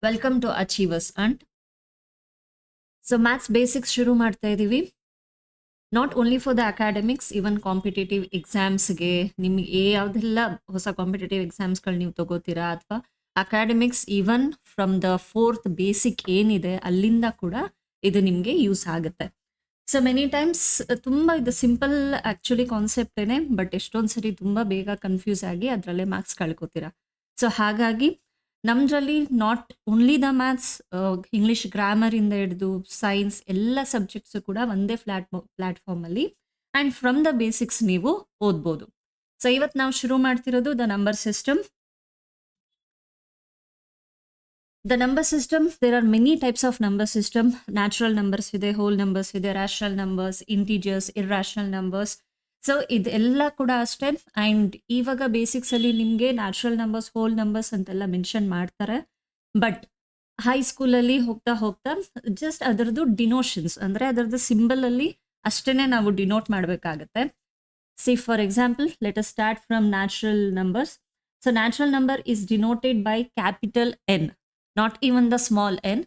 Welcome to achievers and so maths basics ಶುರು ಮಾಡ್ತಾ ಇದ್ದೀವಿ. Not only for the academics, even competitive ಎಕ್ಸಾಮ್ಸ್ಗೆ ನಿಮಗೆ ಯಾವುದೆಲ್ಲ ಹೊಸ ಕಾಂಪಿಟೇಟಿವ್ ಎಕ್ಸಾಮ್ಸ್ಗಳು ನೀವು ತಗೋತೀರಾ ಅಥವಾ academics even from the fourth basic ಏನಿದೆ ಅಲ್ಲಿಂದ ಕೂಡ ಇದು ನಿಮಗೆ ಯೂಸ್ ಆಗುತ್ತೆ. ಸೊ ಮೆನಿ ಟೈಮ್ಸ್ ತುಂಬ ಇದು ಸಿಂಪಲ್ ಆ್ಯಕ್ಚುಲಿ ಕಾನ್ಸೆಪ್ಟೇನೆ, ಬಟ್ ಎಷ್ಟೊಂದು ಸರಿ ತುಂಬ ಬೇಗ ಕನ್ಫ್ಯೂಸ್ ಆಗಿ ಅದರಲ್ಲೇ ಮಾರ್ಕ್ಸ್ ಕಳ್ಕೊತೀರಾ. ಸೊ ಹಾಗಾಗಿ ನಮ್ಮದ್ರಲ್ಲಿ not only the maths, English ಗ್ರಾಮರಿಂದ ಹಿಡಿದು ಸೈನ್ಸ್ ಎಲ್ಲ ಸಬ್ಜೆಕ್ಟ್ಸು ಕೂಡ ಒಂದೇ ಪ್ಲ್ಯಾಟ್ಫಾರ್ಮಲ್ಲಿ ಆ್ಯಂಡ್ ಫ್ರಮ್ ದ ಬೇಸಿಕ್ಸ್ ನೀವು ಓದ್ಬೋದು. ಸೊ ಇವತ್ತು ನಾವು ಶುರು ಮಾಡ್ತಿರೋದು the number system. The number system, there are many types of number system. Natural numbers ಇದೆ, whole numbers ಇದೆ, rational numbers, integers, irrational numbers. So ಇದೆಲ್ಲ ಕೂಡ ಅಷ್ಟೇ. ಆ್ಯಂಡ್ ಇವಾಗ ಬೇಸಿಕ್ಸಲ್ಲಿ ನಿಮಗೆ ನ್ಯಾಚುರಲ್ ನಂಬರ್ಸ್, ಹೋಲ್ ನಂಬರ್ಸ್ ಅಂತೆಲ್ಲ ಮೆನ್ಷನ್ ಮಾಡ್ತಾರೆ. ಬಟ್ ಹೈಸ್ಕೂಲಲ್ಲಿ ಹೋಗ್ತಾ ಹೋಗ್ತಾ ಜಸ್ಟ್ ಅದರದ್ದು ಡಿನೋಷನ್ಸ್ ಅಂದರೆ ಅದರದ್ದು ಸಿಂಬಲಲ್ಲಿ ಅಷ್ಟೇ ನಾವು ಡಿನೋಟ್ ಮಾಡಬೇಕಾಗತ್ತೆ. C for example, let us start from natural numbers. So natural number is denoted by capital N, not even the small N.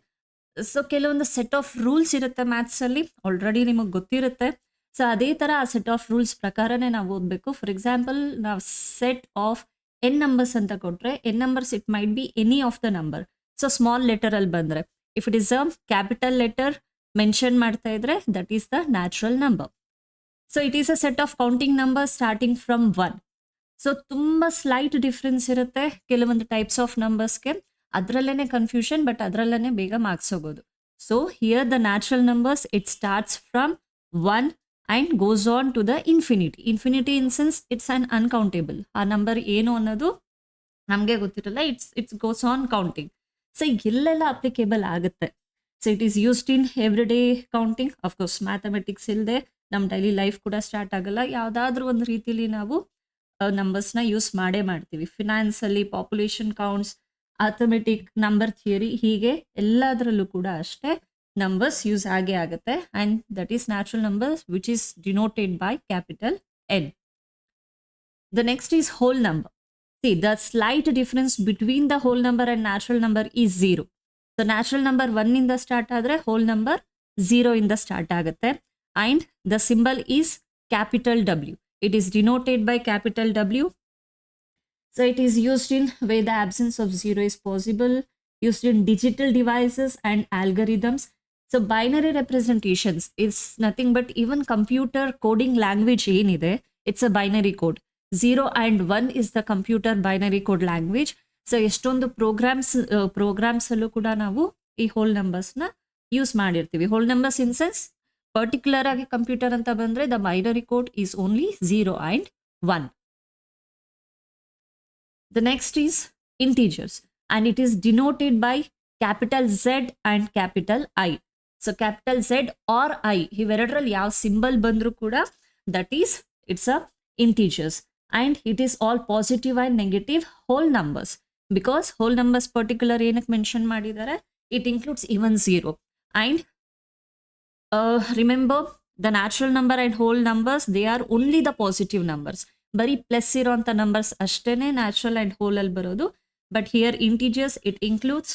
So ಕೆಲವೊಂದು ಸೆಟ್ ಆಫ್ ರೂಲ್ಸ್ ಇರುತ್ತೆ ಮ್ಯಾಥ್ಸಲ್ಲಿ, ಆಲ್ರೆಡಿ ನಿಮಗೆ ಗೊತ್ತಿರುತ್ತೆ. ಸೊ ಅದೇ ಥರ ಆ ಸೆಟ್ ಆಫ್ ರೂಲ್ಸ್ ಪ್ರಕಾರನೇ ನಾವು ಓದಬೇಕು. ಫಾರ್ ಎಕ್ಸಾಂಪಲ್, ನಾವು ಸೆಟ್ ಆಫ್ ಎನ್ ನಂಬರ್ಸ್ ಅಂತ ಕೊಟ್ಟರೆ, N numbers it might be any of the number. So small ಲೆಟರಲ್ಲಿ ಬಂದರೆ, if it is a capital letter mention ಮಾಡ್ತಾ ಇದ್ರೆ that is the natural number. So it is a set of counting number starting from 1. So ತುಂಬ slight difference ಇರುತ್ತೆ ಕೆಲವೊಂದು types of ನಂಬರ್ಸ್ಗೆ. ಅದರಲ್ಲೇ confusion, but ಅದರಲ್ಲೇ ಬೇಗ ಮಾರ್ಕ್ಸ್ ಹೋಗೋದು. So here the natural numbers it starts from 1 and goes on to the infinity. Infinity in sense it's on uncountable. ಆ number ಏನು ಅನ್ನೋದು ನಮಗೆ ಗೊತ್ತಿರಲ್ಲ, it's goes on counting. So ಎಲ್ಲೆಲ್ಲ ಅಪ್ಲಿಕೇಬಲ್ ಆಗುತ್ತೆ. So it is used in every day counting. Of course mathematics ಇಲ್ಲದೆ ನಮ್ಮ daily life ಕೂಡ ಸ್ಟಾರ್ಟ್ ಆಗಲ್ಲ. ಯಾವುದಾದ್ರೂ ಒಂದು ರೀತಿಯಲ್ಲಿ ನಾವು ನಂಬರ್ಸ್ನ ಯೂಸ್ ಮಾಡೇ ಮಾಡ್ತೀವಿ. ಫಿನಾನ್ಸಲ್ಲಿ population counts, arithmetic, number theory, ಹೀಗೆ ಎಲ್ಲದರಲ್ಲೂ ಕೂಡ ಅಷ್ಟೇ ನಂಬರ್ಸ್ ಯೂಸ್ ಆಗೇ ಆಗುತ್ತೆ. And that is natural numbers which is denoted by capital N. The next is whole number. See the slight difference between the whole number and natural number is 0. So natural number 1 start ಆದರೆ whole number 0 start ಆಗುತ್ತೆ. And the symbol is capital W. It is denoted by capital W. So it is used in where the absence of 0 is possible, used in digital devices and algorithms. So binary representations is nothing but even computer coding language ಏನಿದೆ, it's a binary code. 0 and 1 is the computer binary code language. So ಎಷ್ಟೊಂದು ಪ್ರೋಗ್ರಾಮ್ಸಲ್ಲೂ ಕೂಡ ನಾವು ಈ hole ನಂಬರ್ಸ್ನ use ಮಾಡಿರ್ತೀವಿ. Hole numbers in sense particular ಆಗಿ computer ಅಂತ ಬಂದರೆ the binary code is only 0 and 1. The next is integers and it is denoted by capital Z and capital I. So capital Z or I, ಇವೆರಡರಲ್ಲಿ ಯಾವ symbol ಬಂದರೂ ಕೂಡ that is it's a integers and it is all positive and negative whole numbers. Because whole numbers particular ಏನಕ್ಕೆ mention ಮಾಡಿದ್ದಾರೆ, it includes even 0. And remember the natural number and whole numbers, they are only the positive numbers. ಬರೀ plus ಇರೋಂಥ numbers ಅಷ್ಟೇ natural and ಹೋಲಲ್ಲಿ ಬರೋದು. But here integers it includes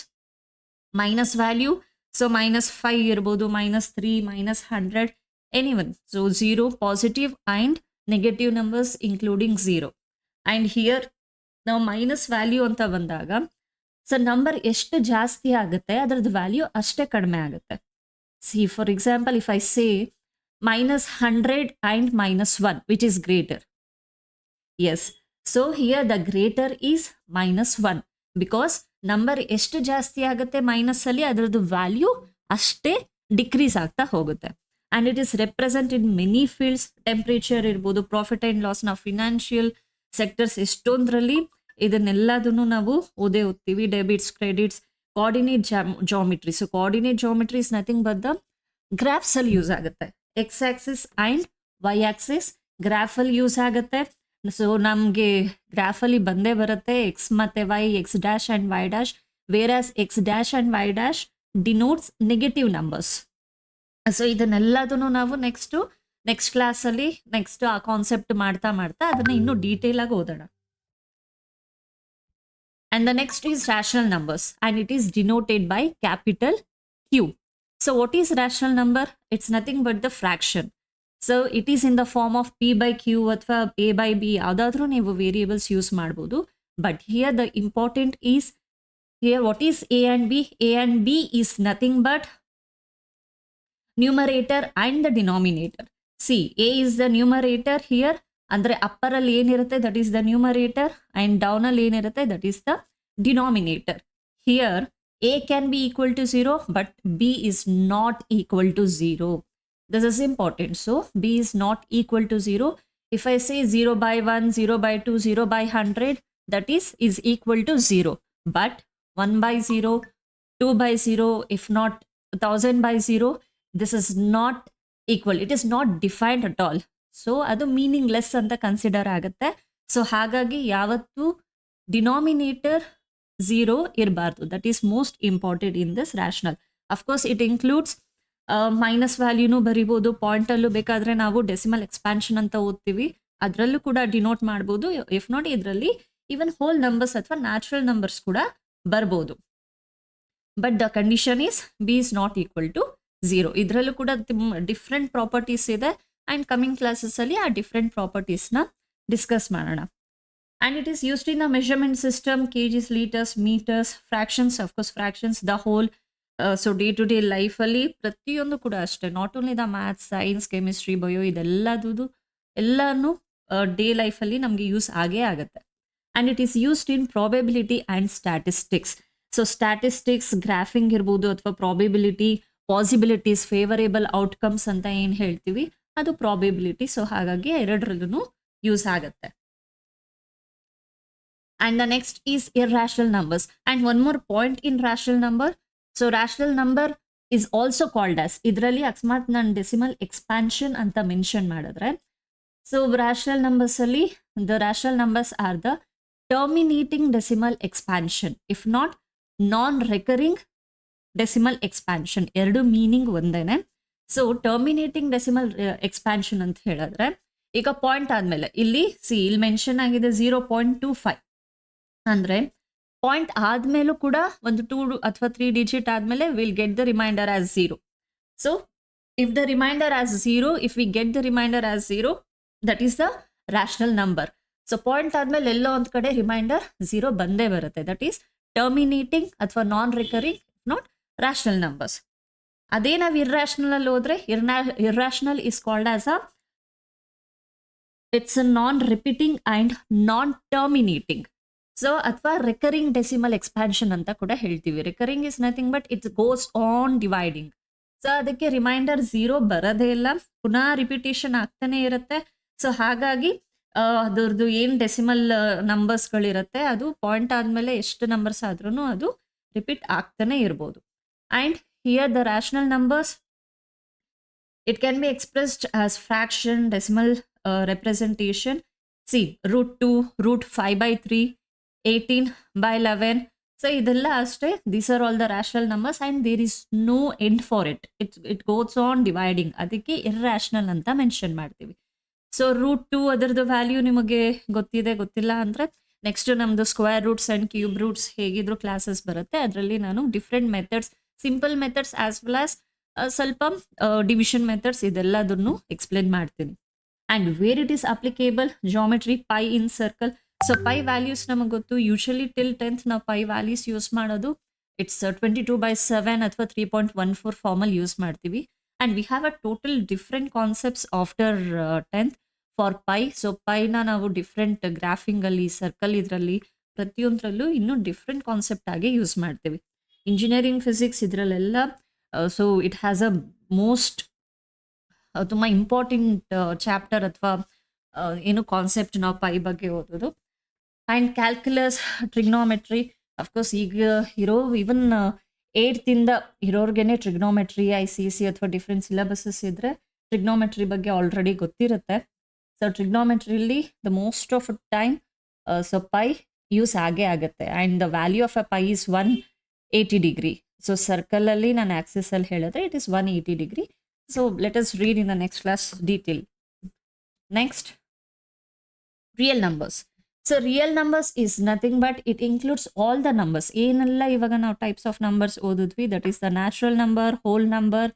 minus value. So -5 ಇರ್ಬೋದು, -3, -100, anyone. So 0 positive and negative numbers including 0. And here ನಾವು minus value ಅಂತ ಬಂದಾಗ so number ಎಷ್ಟು ಜಾಸ್ತಿ ಆಗುತ್ತೆ ಅದರದ್ದು ವ್ಯಾಲ್ಯೂ ಅಷ್ಟೇ ಕಡಿಮೆ ಆಗುತ್ತೆ. C for example, if I say -100 and -1 which is greater. Yes, so here the greater is -1 because number ಎಷ್ಟು ಜಾಸ್ತಿ ಆಗುತ್ತೆ ಮೈನಸ್ಸಲ್ಲಿ ಅದರದ್ದು ವ್ಯಾಲ್ಯೂ ಅಷ್ಟೇ ಡಿಕ್ರೀಸ್ ಆಗ್ತಾ ಹೋಗುತ್ತೆ. And it is represent in many fields. Temperature ಇರ್ಬೋದು, ಪ್ರಾಫಿಟ್ ಆ್ಯಂಡ್ ಲಾಸ್, ನಾವು financial sectors ಎಷ್ಟೊಂದರಲ್ಲಿ ಇದನ್ನೆಲ್ಲದನ್ನು ನಾವು ಓದ್ತೀವಿ. Debits, credits, coordinate geometry. So coordinate geometry is nothing but the ಗ್ರಾಫ್ಸಲ್ಲಿ ಯೂಸ್ ಆಗುತ್ತೆ. X axis and Y axis ಗ್ರಾಫಲ್ಲಿ ಯೂಸ್ ಆಗುತ್ತೆ. ಸೊ ನಮಗೆ ಗ್ರಾಫಲ್ಲಿ ಬಂದೇ ಬರುತ್ತೆ ಎಕ್ಸ್ ಮತ್ತು Y, X dash and Y dash, whereas X dash and Y dash denotes negative numbers. So ಇದನ್ನೆಲ್ಲದನ್ನು ನಾವು ನೆಕ್ಸ್ಟ್ ಕ್ಲಾಸಲ್ಲಿ ನೆಕ್ಸ್ಟ್ ಆ ಕಾನ್ಸೆಪ್ಟ್ ಮಾಡ್ತಾ ಅದನ್ನು ಇನ್ನೂ ಡೀಟೇಲ್ ಆಗಿ ಓದೋಣ. And the next is rational numbers, and it is denoted by capital Q. So what is rational number? It's nothing but the fraction. So it is in the form of p by q ಅಥವಾ a by b, ಯಾವುದಾದ್ರೂ ನೀವು variables use ಮಾಡ್ಬೋದು. But here the important is, here what is a and b? A and b is nothing but numerator and the denominator. See, a is the numerator here, ಅಂದ್ರೆ upper ಅಲ್ಲಿ ಏನಿರುತ್ತೆ that is the numerator, and down ಅಲ್ಲಿ ಏನಿರುತ್ತೆ that is the denominator. Here a can be equal to 0, but b is not equal to 0. This is important. So b is not equal to 0. If I say 0 by 1, 0 by 2, 0 by 100, that is equal to 0. But 1 by 0, 2 by 0, if not 1000 by 0, this is not equal. It is not defined at all. So ಅದು meaningless ಅಂತ consider ಆಗುತ್ತೆ. So ಹಾಗಾಗಿ ಯಾವತ್ತು denominator 0 ಇರಬಾರ್ದು. That is most important in this rational. Of course it includes minus ವ್ಯಾಲ್ಯೂನು ಬರಿಬೋದು. ಪಾಯಿಂಟಲ್ಲೂ ಬೇಕಾದರೆ ನಾವು ಡೆಸಿಮಲ್ ಎಕ್ಸ್ಪ್ಯಾನ್ಷನ್ ಅಂತ ಓದ್ತೀವಿ, ಅದರಲ್ಲೂ ಕೂಡ ಡಿನೋಟ್ ಮಾಡ್ಬೋದು. ಇಫ್ ನಾಟ್ ಇದರಲ್ಲಿ ಈವನ್ ಹೋಲ್ ನಂಬರ್ಸ್ ಅಥವಾ ನ್ಯಾಚುರಲ್ ನಂಬರ್ಸ್ ಕೂಡ ಬರ್ಬೋದು. But the condition is B is not equal to 0. ಇದರಲ್ಲೂ ಕೂಡ ಡಿಫ್ರೆಂಟ್ ಪ್ರಾಪರ್ಟೀಸ್ ಇದೆ, ಆ್ಯಂಡ್ ಕಮಿಂಗ್ ಕ್ಲಾಸಸ್ಸಲ್ಲಿ ಆ ಡಿಫ್ರೆಂಟ್ ಪ್ರಾಪರ್ಟೀಸ್ನ ಡಿಸ್ಕಸ್ ಮಾಡೋಣ. And it is used in the measurement system, kgs, litres, metres, fractions, of course fractions, the whole. So day to day ಲೈಫಲ್ಲಿ ಪ್ರತಿಯೊಂದು ಕೂಡ ಅಷ್ಟೇ, not only the maths, science, chemistry, bio, ಇದೆಲ್ಲದು ಎಲ್ಲನೂ day ಲೈಫಲ್ಲಿ ನಮಗೆ ಯೂಸ್ ಆಗೇ ಆಗುತ್ತೆ. And it is used in probability and statistics. So statistics, graphing ಇರ್ಬೋದು, ಅಥವಾ ಪ್ರಾಬೆಬಿಲಿಟಿ, ಪಾಸಿಬಿಲಿಟೀಸ್, ಫೇವರೇಬಲ್ ಔಟ್ಕಮ್ಸ್ ಅಂತ ಏನು ಹೇಳ್ತೀವಿ ಅದು ಪ್ರಾಬೆಬಿಲಿಟಿ. ಸೊ ಹಾಗಾಗಿ ಎರಡರಲ್ಲೂ ಯೂಸ್ ಆಗುತ್ತೆ. And the next is irrational numbers. And one more point in rational number. So rational number is also called as, ಇದರಲ್ಲಿ ಅಕಸ್ಮಾತ್ ನಾನು ಡೆಸಿಮಲ್ ಎಕ್ಸ್ಪ್ಯಾನ್ಷನ್ ಅಂತ ಮೆನ್ಷನ್ ಮಾಡಿದ್ರೆ, ಸೊ ರಾಷನಲ್ ನಂಬರ್ಸಲ್ಲಿ the rational numbers are the terminating decimal expansion, if not non recurring decimal expansion. ಎರಡು meaning ಒಂದೇನೆ. So terminating decimal expansion ಅಂತ ಹೇಳಿದ್ರೆ, ಈಗ ಪಾಯಿಂಟ್ ಆದಮೇಲೆ ಇಲ್ಲಿ ಇಲ್ಲಿ ಮೆನ್ಷನ್ ಆಗಿದೆ 0.25, ಅಂದರೆ ಪಾಯಿಂಟ್ ಆದಮೇಲೂ ಕೂಡ ಒಂದು 2 ಅಥವಾ 3 ಡಿಜಿಟ್ ಆದಮೇಲೆ will get the reminder as 0. So if the reminder as 0, if we get the reminder as 0, that is the rational number. So point ಆದಮೇಲೆ ಎಲ್ಲೋ ಒಂದು ಕಡೆ ರಿಮೈಂಡರ್ 0 ಬಂದೇ ಬರುತ್ತೆ. ದಟ್ ಈಸ್ ಟರ್ಮಿನೇಟಿಂಗ್ ಅಥವಾ ನಾನ್ ರಿಕರಿಂಗ್, ನಾಟ್ ರಾಷನಲ್ ನಂಬರ್ಸ್. ಅದೇ ನಾವು irrational ಅಲ್ಲಿ ಹೋದ್ರೆ, irrational is called as it's a non repeating and non terminating. So ಅಥವಾ ರಿಕರಿಂಗ್ ಡೆಸಿಮಲ್ ಎಕ್ಸ್ಪ್ಯಾನ್ಷನ್ ಅಂತ ಕೂಡ ಹೇಳ್ತೀವಿ. Recurring is nothing but it's goes on dividing. So ಅದಕ್ಕೆ ರಿಮೈಂಡರ್ 0 ಬರೋದೇ ಇಲ್ಲ, ಪುನಃ ರಿಪಿಟೇಷನ್ ಆಗ್ತಾನೆ ಇರುತ್ತೆ. ಸೊ ಹಾಗಾಗಿ ಅದರದ್ದು ಏನು ಡೆಸಿಮಲ್ ನಂಬರ್ಸ್ಗಳಿರುತ್ತೆ ಅದು ಪಾಯಿಂಟ್ ಆದಮೇಲೆ ಎಷ್ಟು ನಂಬರ್ಸ್ ಆದ್ರೂ ಅದು ರಿಪೀಟ್ ಆಗ್ತಾನೆ ಇರ್ಬೋದು. And here the rational numbers, it can be expressed as fraction, decimal representation. See √2, √5/3, 18/11. So ಇದೆಲ್ಲ ಅಷ್ಟೇ. These are all the rational numbers and there is no end for it. It goes on dividing. ಅದಕ್ಕೆ irrational ಅಂತ mention ಮಾಡ್ತೀವಿ. So √2 ಅದರದ್ದು value ನಿಮಗೆ ಗೊತ್ತಿಲ್ಲ ಅಂದರೆ next ನಮ್ಮದು square roots and cube roots ಹೇಗಿದ್ರು ಕ್ಲಾಸಸ್ ಬರುತ್ತೆ. ಅದರಲ್ಲಿ ನಾನು different methods, simple methods as well as ಸ್ವಲ್ಪ ಡಿವಿಷನ್ ಮೆಥಡ್ಸ್, ಇದೆಲ್ಲದನ್ನು ಎಕ್ಸ್ಪ್ಲೇನ್ ಮಾಡ್ತೀನಿ. And where it is applicable, geometry, pi in circle. So pi values ನಮಗೆ ಗೊತ್ತು. ಯೂಶಲಿ ಟಿಲ್ 10th ನಾವು ಪೈ ವ್ಯಾಲ್ಯೂಸ್ ಯೂಸ್ ಮಾಡೋದು ಇಟ್ಸ್ 22/7 ಅಥವಾ 3.14 ಫಾರ್ಮಲ್ಲಿ ಯೂಸ್ ಮಾಡ್ತೀವಿ. And we have a total different concepts after 10th for pi. So ಪೈನ ನಾವು different ಗ್ರಾಫಿಂಗಲ್ಲಿ, ಸರ್ಕಲ್, ಇದರಲ್ಲಿ ಪ್ರತಿಯೊಂದರಲ್ಲೂ ಇನ್ನೂ ಡಿಫ್ರೆಂಟ್ ಕಾನ್ಸೆಪ್ಟ್ ಆಗಿ ಯೂಸ್ ಮಾಡ್ತೀವಿ. ಇಂಜಿನಿಯರಿಂಗ್ ಫಿಸಿಕ್ಸ್ ಇದರಲ್ಲೆಲ್ಲ so it has a most ತುಂಬ ಇಂಪಾರ್ಟೆಂಟ್ ಚಾಪ್ಟರ್ ಅಥವಾ ಏನು ಕಾನ್ಸೆಪ್ಟ್ ನಾವು ಪೈ ಬಗ್ಗೆ ಓದೋದು. ಆ್ಯಂಡ್ ಕ್ಯಾಲ್ಕುಲಸ್, ಟ್ರಿಗ್ನೋಮೆಟ್ರಿ, ಅಫ್ಕೋರ್ಸ್ ಈಗ ಇರೋ ಈವನ್ 8th ಇರೋರ್ಗೇನೆ ಟ್ರಿಗ್ನೋಮೆಟ್ರಿ, ICSE ಅಥವಾ ಡಿಫ್ರೆಂಟ್ ಸಿಲೆಬಸಸ್ ಇದ್ದರೆ ಟ್ರಿಗ್ನೋಮೆಟ್ರಿ ಬಗ್ಗೆ ಆಲ್ರೆಡಿ ಗೊತ್ತಿರುತ್ತೆ. ಸೊ ಟ್ರಿಗ್ನೋಮೆಟ್ರಿಲಿ the most of time so pi use ಆಗೇ ಆಗುತ್ತೆ. And the value of a pi is 180 degree. So ಸರ್ಕಲಲ್ಲಿ ನಾನು ಆಕ್ಸಿಸಲ್ಲಿ ಹೇಳಿದ್ರೆ it is 180 degree. So let us read in the next class detail. Next, real numbers. So real numbers is nothing but it includes all the numbers. ಏನೆಲ್ಲ ಇವಾಗ ನಾವು types of numbers ಓದಿದ್ವಿ, that is the natural number, whole number,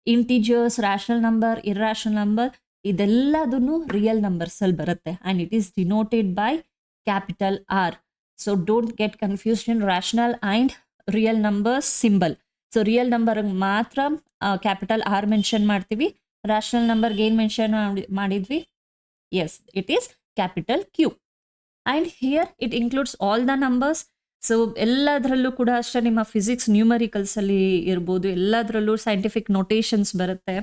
integers, rational number, irrational number, ಇದೆಲ್ಲದನ್ನು real numbers ಅಲ್ಲಿ ಬರುತ್ತೆ. And it is denoted by capital R. So don't get confused in rational and real numbers symbol. So real ನಂಬರ್ಗೆ ಮಾತ್ರ capital R mention ಮಾಡ್ತೀವಿ. Rational ನಂಬರ್ಗೆ ಏನು mention ಮಾಡಿದ್ವಿ? Yes, it is capital Q. And here it includes all the numbers. So ಎಲ್ಲದರಲ್ಲೂ ಕೂಡ ಅಷ್ಟೇ ನಿಮ್ಮ ಫಿಸಿಕ್ಸ್ ನ್ಯೂಮರಿಕಲ್ಸಲ್ಲಿ ಇರ್ಬೋದು, ಎಲ್ಲದರಲ್ಲೂ ಸೈಂಟಿಫಿಕ್ ನೊಟೇಷನ್ಸ್ ಬರುತ್ತೆ,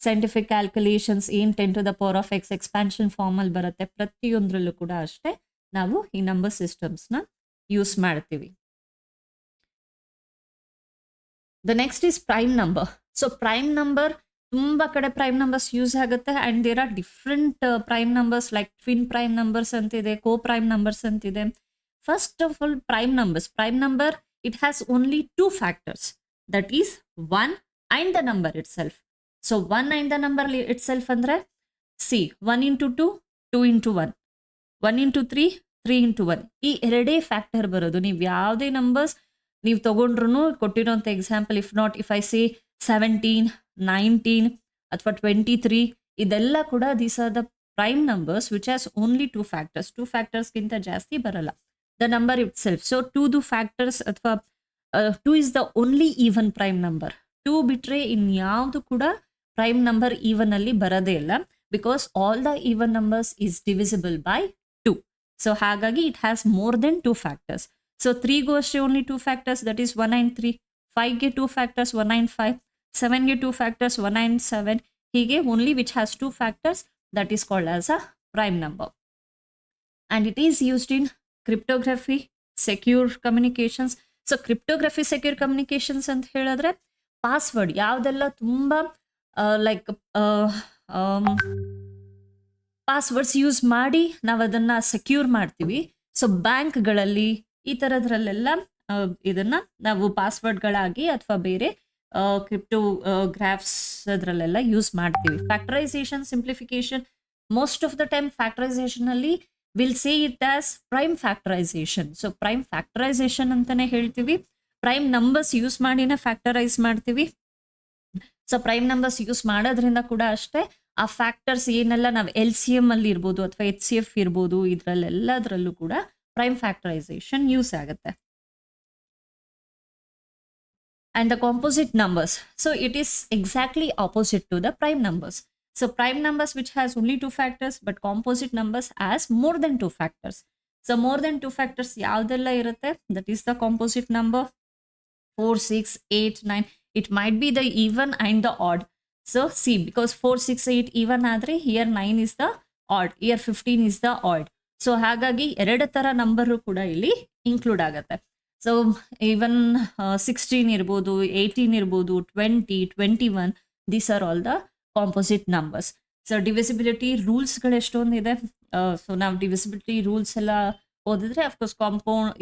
ಸೈಂಟಿಫಿಕ್ ಕ್ಯಾಲ್ಕುಲೇಷನ್ಸ್, ಏನು 10⁻⁴ ಎಕ್ಸ್ಪ್ಯಾನ್ಷನ್ ಫಾರ್ಮಲ್ಲಿ ಬರುತ್ತೆ, ಪ್ರತಿಯೊಂದರಲ್ಲೂ ಕೂಡ ಅಷ್ಟೇ ನಾವು ಈ ನಂಬರ್ ಸಿಸ್ಟಮ್ಸ್ನ ಯೂಸ್ ಮಾಡ್ತೀವಿ. The next is prime number. So prime number ತುಂಬ ಕಡೆ ಪ್ರೈಮ್ ನಂಬರ್ಸ್ ಯೂಸ್ ಆಗುತ್ತೆ. And there are different prime numbers like twin prime numbers ಅಂತಿದೆ, ಕೋ ಪ್ರೈಮ್ ನಂಬರ್ಸ್ ಅಂತಿದೆ. First of all prime number it has only 2 factors, that is 1 and the number itself. So 1 and the number itself ಅಂದರೆ see 1 into 2, 2 into 1, 1 into 3, 3 into 1, ಈ ಎರಡೇ factor ಬರೋದು. ನೀವು ಯಾವುದೇ numbers ನೀವು ತೊಗೊಂಡ್ರು ಕೊಟ್ಟಿರೋಂಥ example, if I say 17, 19 ಅಥವಾ 23, ಇದೆಲ್ಲ ಕೂಡ these are the prime numbers which has only 2 factors. 2 ಫ್ಯಾಕ್ಟರ್ಸ್ಗಿಂತ ಜಾಸ್ತಿ ಬರಲ್ಲ the number itself. So 2 factors ಅಥವಾ 2 is the only even prime number. 2 ಬಿಟ್ರೆ ಇನ್ಯಾವುದು ಕೂಡ ಪ್ರೈಮ್ ನಂಬರ್ ಈವನ್ ಅಲ್ಲಿ ಬರೋದೇ ಇಲ್ಲ, because all the even numbers is divisible by 2. So ಹಾಗಾಗಿ it has more than 2 factors. So 3ಗೂ ಅಷ್ಟೇ only 2 factors, that is 1 and 3. 5ಗೆ 2 ಫ್ಯಾಕ್ಟರ್ಸ್, 1 and 5. 7ಗೆ 2 ಫ್ಯಾಕ್ಟರ್ಸ್, 1 and 7. ಹೀಗೆ only which has 2 factors, that is called as a prime number. And it is used in cryptography, secure communications. So cryptography, secure communications ಅಂತ ಹೇಳಿದ್ರೆ password ಯಾವುದೆಲ್ಲ ತುಂಬ like passwords use ಮಾಡಿ ನಾವು ಅದನ್ನು secure ಮಾಡ್ತೀವಿ. ಸೊ ಬ್ಯಾಂಕ್ಗಳಲ್ಲಿ ಈ ಥರದ್ರಲ್ಲೆಲ್ಲ ಇದನ್ನು ನಾವು ಪಾಸ್ವರ್ಡ್ಗಳಾಗಿ ಅಥವಾ ಬೇರೆ ಕ್ರಿಪ್ಟೋಗ್ರಾಫ್ಸ್ ಅದರಲ್ಲೆಲ್ಲ ಯೂಸ್ ಮಾಡ್ತೀವಿ. Factorization, simplification, most of the time ಫ್ಯಾಕ್ಟರೈಸೇಷನಲ್ಲಿ will say it as prime factorization. So prime factorization ಅಂತಲೇ ಹೇಳ್ತೀವಿ. ಪ್ರೈಮ್ ನಂಬರ್ಸ್ ಯೂಸ್ ಮಾಡಿನೇ ಫ್ಯಾಕ್ಟರೈಸ್ ಮಾಡ್ತೀವಿ. ಸೊ ಪ್ರೈಮ್ ನಂಬರ್ಸ್ ಯೂಸ್ ಮಾಡೋದ್ರಿಂದ ಕೂಡ ಅಷ್ಟೇ ಆ ಫ್ಯಾಕ್ಟರ್ಸ್ ಏನೆಲ್ಲ ನಾವು LCM ಅಲ್ಲಿ ಇರ್ಬೋದು ಅಥವಾ HCF ಇರ್ಬೋದು, ಇದರಲ್ಲೆಲ್ಲದರಲ್ಲೂ ಕೂಡ ಪ್ರೈಮ್ ಫ್ಯಾಕ್ಟರೈಸೇಷನ್ ಯೂಸ್ ಆಗುತ್ತೆ. And the composite numbers, so it is exactly opposite to the prime numbers. So prime numbers which has only 2 factors, but composite numbers has more than 2 factors. So more than 2 factors yaudella irutte, that is the composite number. 4, 6, 8, 9, it might be the even and the odd. So see, because 4, 6, 8 even adre, here 9 is the odd, here 15 is the odd. So ಹಾಗಾಗಿ ಎರಡು ಥರ number ಕೂಡ ಇಲ್ಲಿ include ಆಗುತ್ತೆ. So even 16 ಇರ್ಬೋದು, 18 ಇರ್ಬೋದು, 20, 21, these are all the composite numbers. So divisibility ರೂಲ್ಸ್ಗಳು ಎಷ್ಟೊಂದಿದೆ. ಸೊ ನಾವು ಡಿವಿಸಿಬಿಲಿಟಿ ರೂಲ್ಸ್ ಎಲ್ಲ ಓದಿದ್ರೆ ಅಫ್ಕೋರ್ಸ್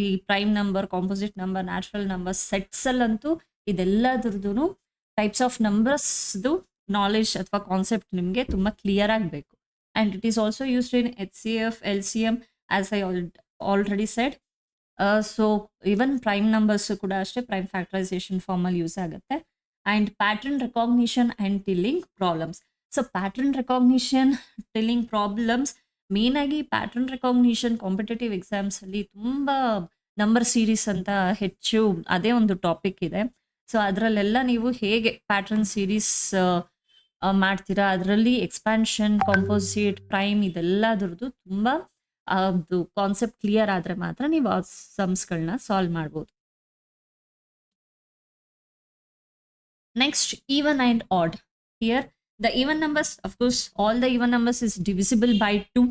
ಈ prime number, composite number, natural number, ಸೆಟ್ಸಲ್ಲಂತೂ ಇದೆಲ್ಲದ್ರದ್ದು ಟೈಪ್ಸ್ ಆಫ್ ನಂಬರ್ಸ್ದು ನಾಲೆಜ್ ಅಥವಾ ಕಾನ್ಸೆಪ್ಟ್ ನಿಮಗೆ ತುಂಬ ಕ್ಲಿಯರ್ ಆಗಬೇಕು. And it is also used in HCF, LCM, as I already said. So even prime numbers ಕೂಡ ಅಷ್ಟೇ ಪ್ರೈಮ್ ಫ್ಯಾಕ್ಟರೈಸೇಷನ್ ಫಾರ್ಮಲ್ಲಿ ಯೂಸ್ ಆಗುತ್ತೆ. And pattern recognition and tiling problems. So pattern recognition, tilling problems, ಮೇನಾಗಿ pattern recognition competitive ಎಕ್ಸಾಮ್ಸಲ್ಲಿ ತುಂಬ number series ಅಂತ ಹೆಚ್ಚು ಅದೇ ಒಂದು ಟಾಪಿಕ್ ಇದೆ. ಸೊ ಅದರಲ್ಲೆಲ್ಲ ನೀವು ಹೇಗೆ ಪ್ಯಾಟ್ರನ್ ಸೀರೀಸ್ ಮಾಡ್ತೀರಾ, ಅದರಲ್ಲಿ ಎಕ್ಸ್ಪ್ಯಾನ್ಷನ್, ಕಾಂಪೋಸಿಟ್, ಪ್ರೈಮ್ ಇದೆಲ್ಲದ್ರದ್ದು ತುಂಬ ಅದು ಕಾನ್ಸೆಪ್ಟ್ ಕ್ಲಿಯರ್ ಆದರೆ ಮಾತ್ರ ನೀವು ಆ ಸಮ್ಸ್ಗಳನ್ನ ಸಾಲ್ವ್ ಮಾಡ್ಬೋದು. Next, even and odd. Here the even numbers, of course all the even numbers is divisible by 2.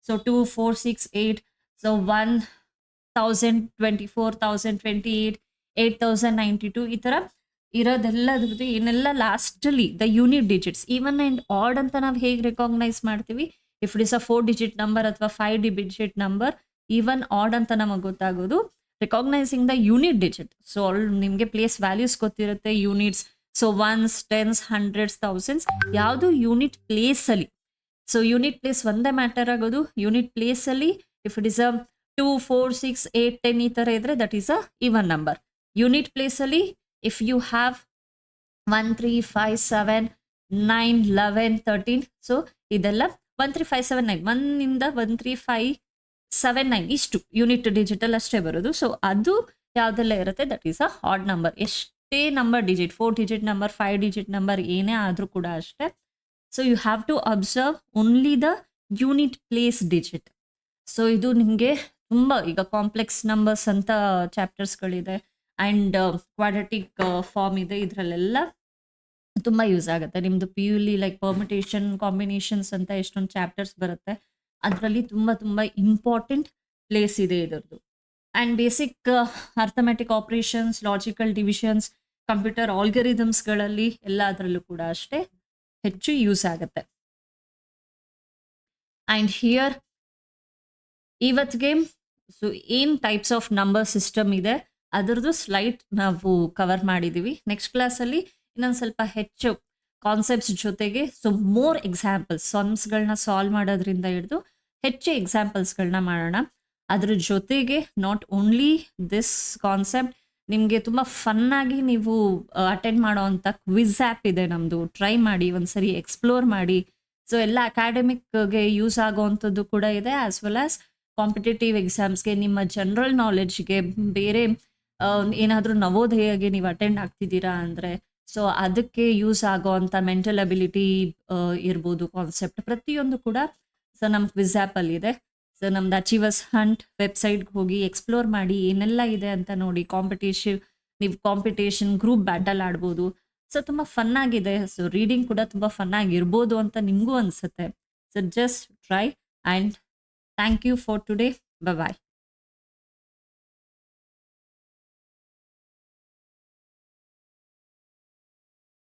So 2, 4, 6, 8. So 1000, 24,000, 28, 8,092 ಈ ಥರ ಇರೋದೆಲ್ಲದ್ರದ್ದು ಏನೆಲ್ಲ ಲಾಸ್ಟಲ್ಲಿ the unit digits. Even and odd ಅಂತ ನಾವು ಹೇಗೆ ರೆಕಾಗ್ನೈಸ್ ಮಾಡ್ತೀವಿ, if it is a 4 digit number ಅಥವಾ 5 digit ನಂಬರ್, ಈವನ್ ಆಡ್ ಅಂತ ನಮಗೆ ಗೊತ್ತಾಗೋದು recognising the unit digit. So ನಿಮಗೆ ಪ್ಲೇಸ್ ವ್ಯಾಲ್ಯೂಸ್ ಗೊತ್ತಿರುತ್ತೆ, units. So once, tense, hundreds, thousands, ಯಾವುದು ಯೂನಿಟ್ ಪ್ಲೇಸಲ್ಲಿ. ಸೊ ಯೂನಿಟ್ ಪ್ಲೇಸ್ ಒಂದೇ ಮ್ಯಾಟರ್ ಆಗೋದು. ಯೂನಿಟ್ ಪ್ಲೇಸಲ್ಲಿ ಇಫ್ ಇಟ್ ಇಸ್ ಅ 2, 4, 6, 8, 10 ಈ ಥರ ಇದ್ರೆ that is a even number. Unit ಪ್ಲೇಸಲ್ಲಿ ಇಫ್ ಯು ಹ್ಯಾವ್ 1, 3, 5, 7, 9, 11, 13, ಸೊ ಇದೆಲ್ಲ 1, 3, 5, 7, 9 1 1, 3, 5, 7, 9 ಇಷ್ಟು ಯೂನಿಟ್ ಡಿಜಿಟಲ್ ಅಷ್ಟೇ ಬರೋದು. ಸೊ ಅದು ಯಾವುದೆಲ್ಲ ಇರುತ್ತೆ that is a odd number. ಎಷ್ಟೇ number digit, 4 digit number, 5 digit number ಏನೇ ಆದರೂ ಕೂಡ ಅಷ್ಟೇ. So you have to observe only the unit place digit. ಸೊ ಇದು ನಿಮಗೆ ತುಂಬ ಈಗ ಕಾಂಪ್ಲೆಕ್ಸ್ ನಂಬರ್ಸ್ ಅಂತ ಚಾಪ್ಟರ್ಸ್ಗಳಿದೆ ಆ್ಯಂಡ್ ಕ್ವಾಡ್ರಾಟಿಕ್ ಫಾರ್ಮ್ ಇದೆ, ಇದರಲ್ಲೆಲ್ಲ ತುಂಬ ಯೂಸ್ ಆಗುತ್ತೆ. ನಿಮ್ಮದು ಪಿ ಯುಲಿ ಲೈಕ್ ಪರ್ಮಿಟೇಷನ್ ಕಾಂಬಿನೇಷನ್ಸ್ ಅಂತ ಎಷ್ಟೊಂದು ಚಾಪ್ಟರ್ಸ್ ಬರುತ್ತೆ, ಅದರಲ್ಲಿ ತುಂಬ ತುಂಬ ಇಂಪಾರ್ಟೆಂಟ್ ಪ್ಲೇಸ್ ಇದೆ ಇದರದ್ದು. And basic arithmetic operations, logical divisions, computer ಆಲ್ಗರಿದಮ್ಸ್ಗಳಲ್ಲಿ ಎಲ್ಲ ಅದರಲ್ಲೂ ಕೂಡ ಅಷ್ಟೇ ಹೆಚ್ಚು ಯೂಸ್ ಆಗುತ್ತೆ. ಆ್ಯಂಡ್ ಹಿಯರ್ ಇವತ್ತಿಗೆ ಸೊ ಏನು ಟೈಪ್ಸ್ ಆಫ್ ನಂಬರ್ ಸಿಸ್ಟಮ್ ಇದೆ ಅದರದ್ದು ಸ್ಲೈಡ್ ನಾವು ಕವರ್ ಮಾಡಿದ್ದೀವಿ. ನೆಕ್ಸ್ಟ್ ಕ್ಲಾಸಲ್ಲಿ ಇನ್ನೊಂದು ಸ್ವಲ್ಪ ಹೆಚ್ಚು ಕಾನ್ಸೆಪ್ಟ್ಸ್ ಜೊತೆಗೆ ಸೊ ಮೋರ್ ಎಕ್ಸಾಂಪಲ್ಸ್, ಸಮ್ಸ್ಗಳನ್ನ ಸಾಲ್ವ್ ಮಾಡೋದ್ರಿಂದ ಹಿಡಿದು ಹೆಚ್ಚು ಎಕ್ಸಾಂಪಲ್ಸ್ಗಳನ್ನ ಮಾಡೋಣ. ಅದ್ರ ಜೊತೆಗೆ ನಾಟ್ ಓನ್ಲಿ ದಿಸ್ ಕಾನ್ಸೆಪ್ಟ್, ನಿಮಗೆ ತುಂಬ ಫನ್ನಾಗಿ ನೀವು ಅಟೆಂಡ್ ಮಾಡೋ ಅಂಥ ಕ್ವಿಝ್ ಆ್ಯಪ್ ಇದೆ ನಮ್ಮದು, ಟ್ರೈ ಮಾಡಿ ಒಂದ್ಸರಿ ಎಕ್ಸ್ಪ್ಲೋರ್ ಮಾಡಿ. ಸೊ ಎಲ್ಲ ಅಕಾಡೆಮಿಕ್ಗೆ ಯೂಸ್ ಆಗೋವಂಥದ್ದು ಕೂಡ ಇದೆ, ಆ್ಯಸ್ ವೆಲ್ ಆಸ್ ಕಾಂಪಿಟೇಟಿವ್ ಎಕ್ಸಾಮ್ಸ್ಗೆ, ನಿಮ್ಮ ಜನರಲ್ ನಾಲೆಡ್ಜ್ಗೆ, ಬೇರೆ ಏನಾದರೂ ನವೋದಯಗೆ ನೀವು ಅಟೆಂಡ್ ಆಗ್ತಿದ್ದೀರಾ ಅಂದರೆ ಸೊ ಅದಕ್ಕೆ ಯೂಸ್ ಆಗೋ ಅಂಥ ಮೆಂಟಲ್ ಅಬಿಲಿಟಿ ಇರ್ಬೋದು, ಕಾನ್ಸೆಪ್ಟ್ ಪ್ರತಿಯೊಂದು ಕೂಡ ಸೊ ನಮ್ಮ ಕ್ವಿಝ್ ಆ್ಯಪಲ್ಲಿದೆ. ಸೊ ನಮ್ದು ಅಚೀವರ್ಸ್ ಹಂಟ್ ವೆಬ್ಸೈಟ್ಗೆ ಹೋಗಿ ಎಕ್ಸ್ಪ್ಲೋರ್ ಮಾಡಿ ಏನೆಲ್ಲ ಇದೆ ಅಂತ ನೋಡಿ. ನೀವು ಕಾಂಪಿಟೇಷನ್ ಗ್ರೂಪ್ ಬ್ಯಾಟಲ್ ಆಡ್ಬೋದು. ಸೊ ತುಂಬ ಫನ್ನಾಗಿದೆ. ಸೊ ರೀಡಿಂಗ್ ಕೂಡ ತುಂಬ ಫನ್ನಾಗಿರ್ಬೋದು ಅಂತ ನಿಮಗೂ ಅನಿಸುತ್ತೆ. So just try and thank you for today. Bye.